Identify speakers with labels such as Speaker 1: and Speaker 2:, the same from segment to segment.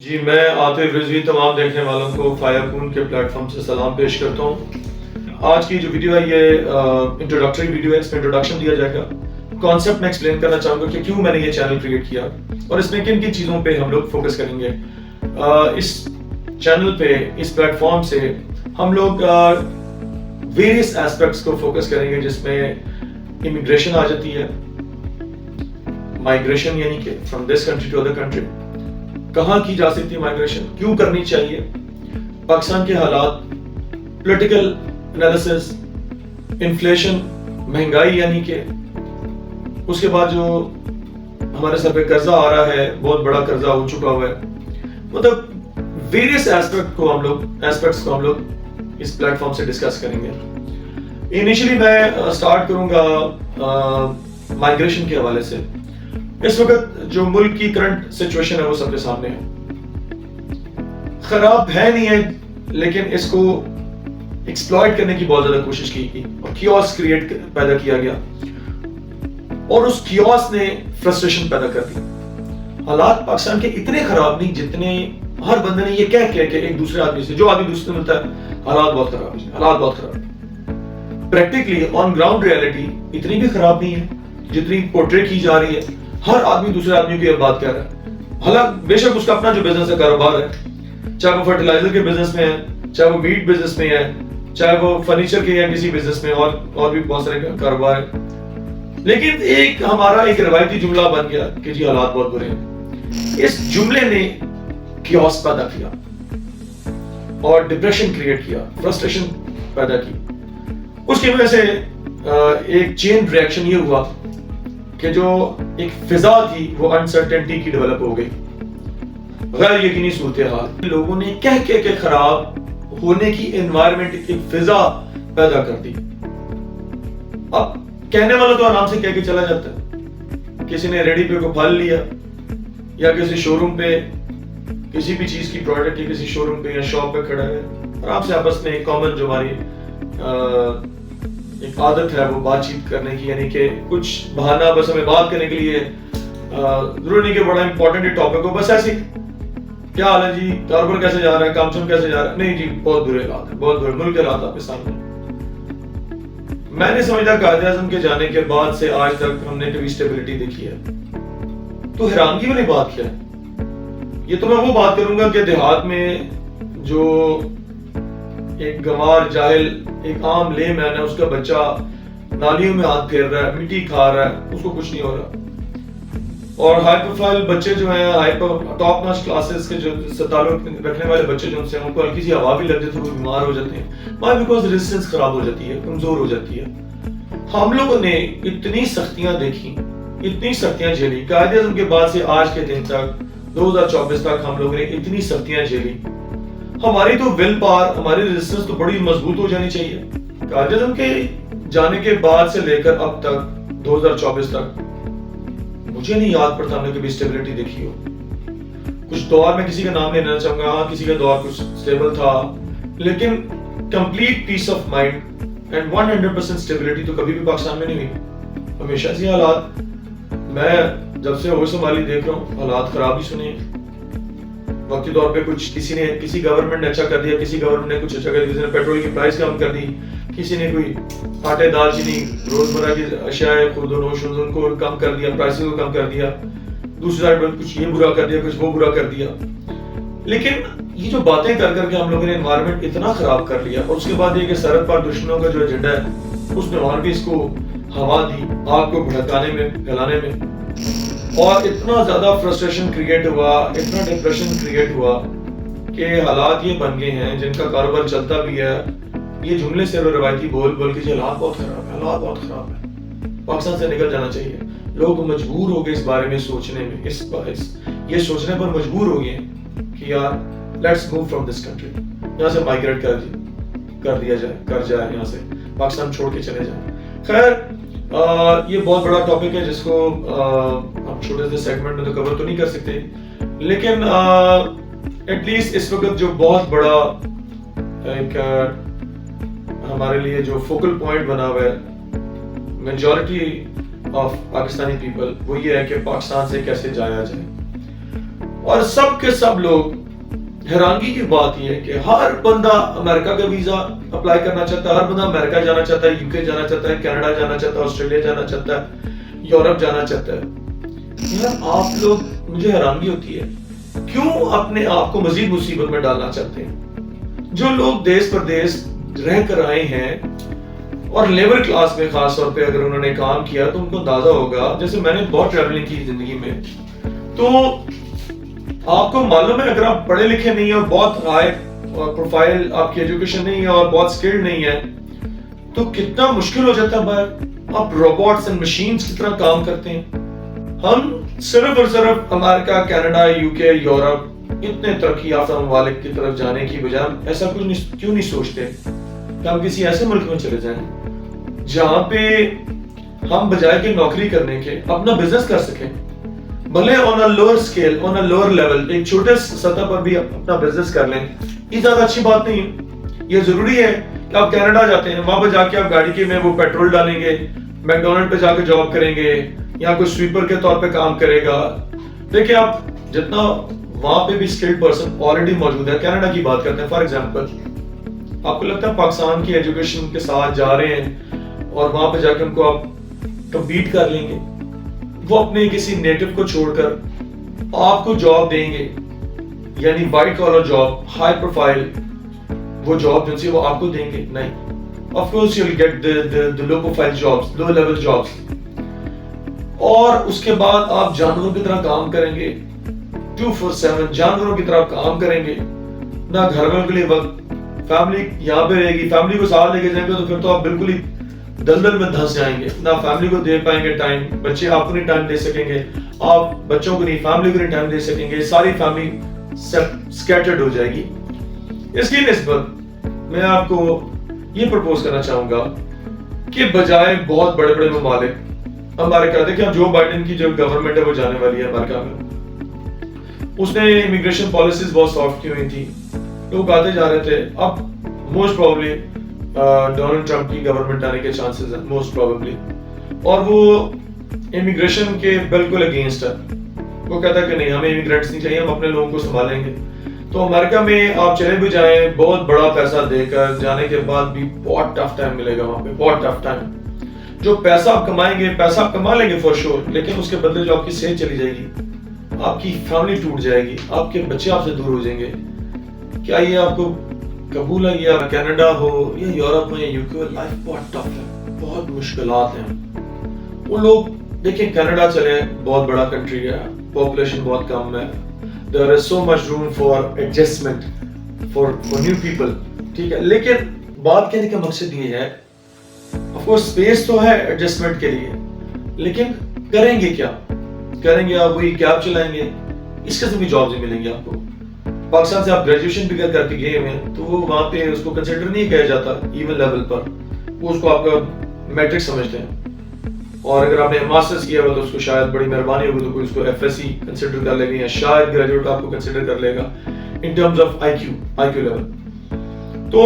Speaker 1: جی میں عاطف رضوی تمام دیکھنے والوں کو فایکون کے پلیٹ فارم سے سلام پیش کرتا ہوں۔ آج کی جو ویڈیو ہے یہ انٹروڈکٹری ویڈیو ہے، اس میں انٹروڈکشن دیا جائے گا، کانسیپٹ میں ایکسپلین کرنا چاہوں گا کہ کیوں میں نے یہ چینل کریٹ کیا اور اس میں کن کن چیزوں پہ ہم لوگ فوکس کریں گے۔ اس چینل پہ، اس پلیٹ فارم سے ہم لوگ ویریس ایسپیکٹس کو فوکس کریں گے، جس میں امیگریشن آ جاتی ہے، مائگریشن یعنی کہ from this country to other country, کہاں کی جا سکتی ہے مائگریشن، کیوں کرنی چاہیے، پاکستان کے حالات، پولیٹیکل انالیسس، انفلیشن، مہنگائی یعنی کہ، اس کے بعد جو ہمارے سر پہ قرضہ آ رہا ہے، بہت بڑا قرضہ ہو چکا ہوا ہے، مطلب ویریس ایسپیکٹس کو ہم لوگ اس پلیٹ فارم سے ڈسکس کریں گے۔ انیشلی میں سٹارٹ کروں گا مائگریشن کے حوالے سے۔ اس وقت جو ملک کی کرنٹ سچویشن ہے وہ سب کے سامنے ہے، خراب ہے نہیں ہے، لیکن اس کو ایکسپلائٹ کرنے کی بہت زیادہ کوشش کی گئی اور کیوس پیدا کیا گیا، اور اس کیوس نے فرسٹریشن پیدا کر دی۔ حالات پاکستان کے اتنے خراب نہیں جتنے ہر بندے نے یہ کہہ کہ ایک دوسرے آدمی سے، جو آدمی دوسرے سے ملتا ہے، حالات بہت خراب ہیں، حالات بہت خراب ہیں۔ پریکٹیکلی آن گراؤنڈ ریالٹی اتنی بھی خراب نہیں ہے جتنی پورٹری کی جا رہی ہے۔ ہر آدمی دوسرے آدمی کی یہ بات کہہ رہا ہے، حالانکہ بے شک اس کا اپنا جو بزنس ہے، کاروبار ہے، چاہے وہ فرٹیلائزر کے بزنس میں ہے، چاہے وہ میٹ بزنس میں ہے، چاہے وہ فرنیچر کے یا کسی بزنس میں، اور بھی بہت سارے کاروبار ہیں، لیکن ہمارا ایک روایتی جملہ بن گیا کہ جی حالات بہت برے ہیں۔ اس جملے نے کیوس پیدا کیا اور ڈپریشن کریٹ کیا، فرسٹریشن پیدا کی۔ اس کی وجہ سے ایک چین ریئیکشن یہ ہوا کہ جو ایک فضا تھی وہ انسرٹینٹی کی ڈیولپ ہو گئی، غیر یقینی صورتحال، لوگوں نے کہہ کے خراب ہونے کی انوائرمنٹ، ایک فضا پیدا کر دی۔ اب کہنے والا تو آرام سے کہہ کے چلا جاتا ہے، کسی نے ریڈی پہ کو پھل لیا یا کسی شو روم پہ کسی بھی چیز کی پروڈکٹ کی کسی شو روم پہ یا شاپ پہ کھڑا ہے، آرام سے آپس میں کامن جو ہماری ایک عادت ہے وہ بات چیت کرنے کی، یعنی کہ کچھ بہانہ بس ہمیں بات کرنے کے لیے، ضرور نہیں کہ بڑا امپورٹنٹ ٹاپک ہو، بس ایسے کیا حال ہے جی، کاروبار کیسے جا رہا ہے، کام چم کیسے جا رہا ہے، نہیں جی بہت برے حالات ہیں، بہت برے ملک کے حالات آپ کے سامنے۔ میں نے سمجھا قائد اعظم کے جانے کے بعد سے آج تک ہم نے کبھی اسٹیبلٹی دیکھی ہے، تو حیرانگی والی بات کیا ہے؟ یہ تو میں وہ بات کروں گا کہ دیہات میں جو ایک گنوار جاہل، ایک عام لے مین ہے، اس کا بچہ نالیوں میں ہاتھ پھیر رہا ہے، مٹی کھا رہا ہے، اس کو کچھ نہیں ہو رہا، اور ہائی پروفائل بچے جو ہیں، ٹاپ ناچ کلاسز کے جو تعلق رکھنے والے بچے جو ان کو ہلکی سی ہوا بھی لگ جاتی ہے تو وہ بیمار ہو جاتے ہیں، وائی بیکاز ریزسٹنس خراب ہو جاتی ہے، کمزور ہو جاتی ہے۔ ہم لوگوں نے اتنی سختیاں دیکھی، اتنی سختیاں جھیلی، قائد اعظم کے بعد سے آج کے دن تک 2024 تک ہم لوگوں نے اتنی سختیاں جھیلی۔ ہماری تو ول پاور، ہماری ریزسٹنس تو بڑی مضبوط ہو جانی چاہیے۔ قائد اعظم کے جانے کے بعد سے لے کر اب تک 2024 تک مجھے نہیں یاد پڑتا ہم نے کبھی اسٹیبلٹی دیکھی ہو۔ کچھ دور میں کسی کا نام نہیں لینا چاہوں گا، ہاں کسی کا دور کچھ اسٹیبل تھا، لیکن complete peace of mind and 100% stability تو کبھی بھی پاکستان میں نہیں ہوئی۔ ہمیشہ سے حالات، میں جب سے ہوش سنبھالی دیکھ رہا ہوں، حالات خراب ہی سنے ہیں۔ وقتی طور پہ کسی گورنمنٹ نے اچھا کر دیا، کسی گورنمنٹ نے کچھ اچھا کر دیا، کسی نے پیٹرول کی پرائس کم کر دی، کسی نے کوئی آٹے دال چینی روزمرہ کی اشیاء خرد و نوش ان کو کم کر دیا، پرائسز کو کم کر دیا، دوسری سائڈ پر کچھ یہ برا کر دیا، کچھ وہ برا کر دیا۔ لیکن یہ جو باتیں کر کر کے ہم لوگوں نے انوائرمنٹ اتنا خراب کر لیا، اور اس کے بعد یہ کہ سرحد پر دشمنوں کا جو ایجنڈا ہے اس میں اور بھی اس کو ہوا دی، آگ کو بھڑکانے میں، پھیلانے میں، اور اتنا زیادہ فرسٹریشن کریٹ ہوا، اتنا ڈپریشن کریٹ ہوا کہ حالات یہ بن گئے ہیں جن کا کاروبار چلتا بھی ہے، یہ جملے سے روایتی بول کے حالات بہت خراب ہے، حالات بہت خراب ہے، پاکستان سے نکل جانا چاہیے۔ لوگ مجبور ہو گئے اس بارے میں سوچنے میں، یہ سوچنے پر مجبور ہو گئے کہ یار let's move from this country, یہاں سے مائگریٹ کر دیا جائے، یہاں سے پاکستان چھوڑ کے چلے جائیں۔ خیر یہ بہت بڑا ٹاپک ہے جس کو ہم چھوٹے سے سیگمنٹ میں تو کور تو نہیں کر سکتے، لیکن ایٹ لیسٹ اس وقت جو بہت بڑا ایک ہمارے لیے جو فوکل پوائنٹ بنا ہوا ہے میجورٹی آف پاکستانی پیپل، وہ یہ ہے کہ پاکستان سے کیسے جایا جائے۔ اور سب کے سب لوگ حیرانگی کی بات یہ ہے کہ ہر بندہ امریکہ کا ویزا اپلائی کرنا چاہتا ہے, ہر بندہ امریکہ جانا چاہتا ہے, یو کے جانا چاہتا ہے, کینیڈا جانا چاہتا ہے, آسٹریلیا جانا چاہتا ہے, یورپ جانا چاہتا ہے. یار آپ لوگ, مجھے حیرانگی ہوتی ہے کیوں اپنے آپ کو مزید مصیبت میں ڈالنا چاہتے ہیں. جو لوگ دیس پردیس رہ کر آئے ہیں اور لیبر کلاس میں خاص طور پہ اگر انہوں نے کام کیا تو ان کو اندازہ ہوگا, جیسے میں نے بہت ٹریولنگ کی زندگی میں, تو آپ کو معلوم ہے اگر آپ پڑھے لکھے نہیں ہیں اور بہت ہائی پروفائل آپ کی ایجوکیشن نہیں ہے اور بہت سکلڈ نہیں ہے تو کتنا مشکل ہو جاتا ہے باہر. آپ روبوٹس اینڈ مشینز کی طرح کام کرتے ہیں. ہم صرف اور صرف امریکہ, کینیڈا, یو کے, یورپ اتنے ترقی یافتہ ممالک کی طرف جانے کی بجائے ایسا کچھ کیوں نہیں سوچتے کہ ہم کسی ایسے ملک میں چلے جائیں جہاں پہ ہم بجائے کہ نوکری کرنے کے اپنا بزنس کر سکیں, بھلے on a lower scale, on a lower level, ایک چھوٹے سطح پر بھی اپنا بزنس کر لیں. یہ زیادہ اچھی بات نہیں ہے. یہ ضروری ہے کہ آپ کینیڈا جاتے ہیں, وہاں پہ جا کے آپ گاڑی کے میں وہ پیٹرول ڈالیں گے, میکڈونلڈ پہ جا کے جاب کریں گے یا کوئی سویپر کے طور پہ کام کرے گا. دیکھیں آپ جتنا وہاں پہ بھی اسکلڈ پرسن آلریڈی موجود ہے. کینیڈا کی بات کرتے ہیں فار ایگزامپل, آپ کو لگتا ہے پاکستان کی ایجوکیشن کے ساتھ جا رہے ہیں اور وہاں پہ جا کے ان کو آپ کمپیٹ کر لیں گے, وہ اپنے کسی نیٹو کو چھوڑ کر آپ کو جاب دیں گے, یعنی white collar job, high profile وہ جاب جن سے وہ آپ کو دیں گے؟ نہیں. Of course you will get the low profile jobs, low level jobs. اور اس کے بعد آپ جانوروں کی طرح کام کریں گے, 247 جانوروں کی طرح کام کریں گے, نہ گھر والوں کے لیے وقت, فیملی یہاں پہ رہے گی, فیملی کو ساتھ لے کے جائیں گے تو پھر تو آپ بالکل ہی دلدل میں دھنس جائیں گے, نہ فیملی کو دے پائیں گے ٹائم, بچے آپ کو نہیں ٹائم دے سکیں گے, آپ بچوں کو نہیں, فیملی کو نہیں ٹائم دے سکیں گے, ساری فیملی سکیٹرڈ ہو جائے گی. اس کی نسبت میں آپ کو یہ پرپوز کرنا چاہوں گا کہ بجائے بہت بڑے بڑے ممالک, امریکہ دیکھیں جو بائیڈن کی جو گورنمنٹ ہے وہ جانے والی ہے امریکہ میں, اس نے امیگریشن پالیسیز بہت سافٹ کی ہوئی تھی, لوگ آتے جا رہے تھے. اب موسٹ پروبلی ڈونلڈ ٹرمپ کی گورنمنٹ آنے کے چانسز ہیں موسٹ پروبلی, اور وہ امیگریشن کے بالکل اگینسٹ ہے. وہ کہتا ہے کہ نہیں ہمیں امیگرینٹس نہیں چاہیے, ہم اپنے لوگوں کو سنبھالیں گے. تو امریکہ میں آپ چلے بھی جائیں بہت بڑا پیسہ دے کر, جانے کے بعد بھی بہت ٹف ٹائم ملے گا وہاں پہ, بہت ٹف ٹائم. جو پیسہ آپ کمائیں گے, پیسہ آپ کما لیں گے فور شور, لیکن اس کے بدلے جو آپ کی صحت چلی جائے گی, آپ کی فیملی ٹوٹ جائے گی, آپ کے بچے آپ سے دور ہو جائیں گے. کیا یہ آپ کو قبول ہے؟ یا کینیڈا ہو یا یورپ ہو یا یو کے ہو, لائف بہت ٹف ہے, بہت مشکلات ہیں. وہ لوگ دیکھیں کینیڈا چلے, بہت بڑا کنٹری ہے, پاپولیشن بہت کم ہے, there is so much room for adjustment for new people, ٹھیک ہے. لیکن بات کہنے کا مقصد یہ ہے, of course space تو ہے ایڈجسٹمنٹ کے لیے, لیکن کریں گے کیا؟ کریں گے آپ وہی کیب چلائیں گے, اس قسم کی جابز ملیں گی آپ کو. پاکستان سے آپ گریجویشن بھی کر کے گئے ہیں تو وہ وہاں پہ اس کو کنسیڈر نہیں کیا جاتا ایون لیول پر, وہ اس کو آپ کا میٹرک سمجھتے ہیں. اور اگر آپ نے ماسٹرز کیا ہوا تو اس کو شاید بڑی مہربانی ہوگی تو کوئی اس کو ایف ایس سی کنسیڈر کر لے گا, یا شاید گریجویٹ آپ کو کنسیڈر کر لے گا in terms of IQ level لیول. تو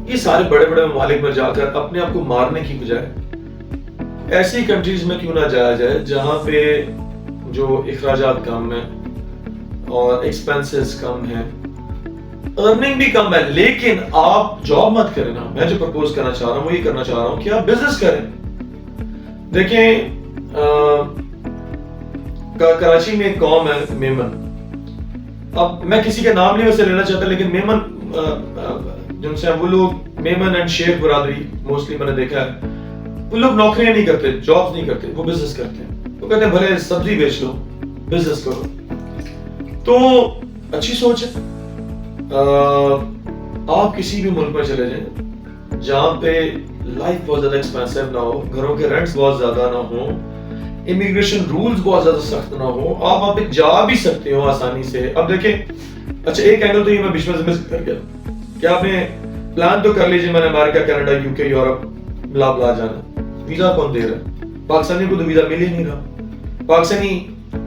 Speaker 1: یہ سارے بڑے بڑے ممالک میں جا کر اپنے آپ کو مارنے کی بجائے ایسی کنٹریز میں کیوں نہ جایا جائے جہاں پہ جو اخراجات کم ہیں اور ایکسپینسز کم ہیں, ارننگ بھی کم ہے, لیکن آپ جاب مت کریں نا. میں جو پرپوز کرنا چاہ رہا ہوں وہ یہ کرنا چاہ رہا ہوں کہ آپ بزنس کریں. دیکھیں کراچی میں ایک قوم ہے میمن, اب میں کسی کا نام نہیں ویسے لینا چاہتا, لیکن میمن جن سے وہ لوگ, میمن اینڈ شیخ برادری موسٹلی میں نے دیکھا ہے, وہ لوگ نوکریاں نہیں کرتے, جابز نہیں کرتے, وہ بزنس کرتے ہیں. وہ کہتے ہیں بھلے سبزی بیچ لو, بزنس کرو. تو اچھی سوچ ہے. آپ کسی بھی ملک میں چلے جائیں جہاں پہ لائف بہت زیادہ ایکسپینسو نہ ہو, گھروں کے رینٹس بہت زیادہ نہ ہو, امیگریشن رولز بہت زیادہ سخت نہ ہو, آپ وہاں پہ جا بھی سکتے ہو آسانی سے. اب دیکھیں, اچھا ایک اینگل تو یہ میں بیچ میں مس کر گیا کہ آپ نے پلان تو کر لیجیے میں نے امریکہ, کینیڈا, یو کے, یورپ بلا بلا جانا, ویزا کون دے رہا ہے؟ پاکستانی کو تو ویزا مل ہی نہیں رہا. پاکستانی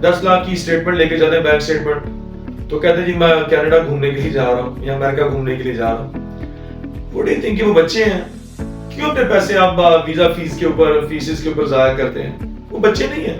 Speaker 1: 10 لاکھ کی اسٹیٹمنٹ لے کے جاتے ہیں, بینک اسٹیٹمنٹ, تو کہتے ہیں جی میں کینیڈا گھومنے کے لیے جا رہا ہوں یا امریکہ گھومنے کے لیے جا رہا ہوں. وہ ڈی تھنک کہ وہ بچے ہیں, کیوں اپنے پیسے آپ ویزا فیس کے اوپر, فیسز کے اوپر ضائع کرتے ہیں؟ وہ بچے نہیں ہیں.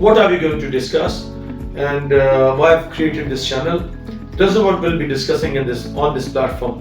Speaker 1: what are we going to discuss and why I've created this channel, this is what we'll be discussing in this platform।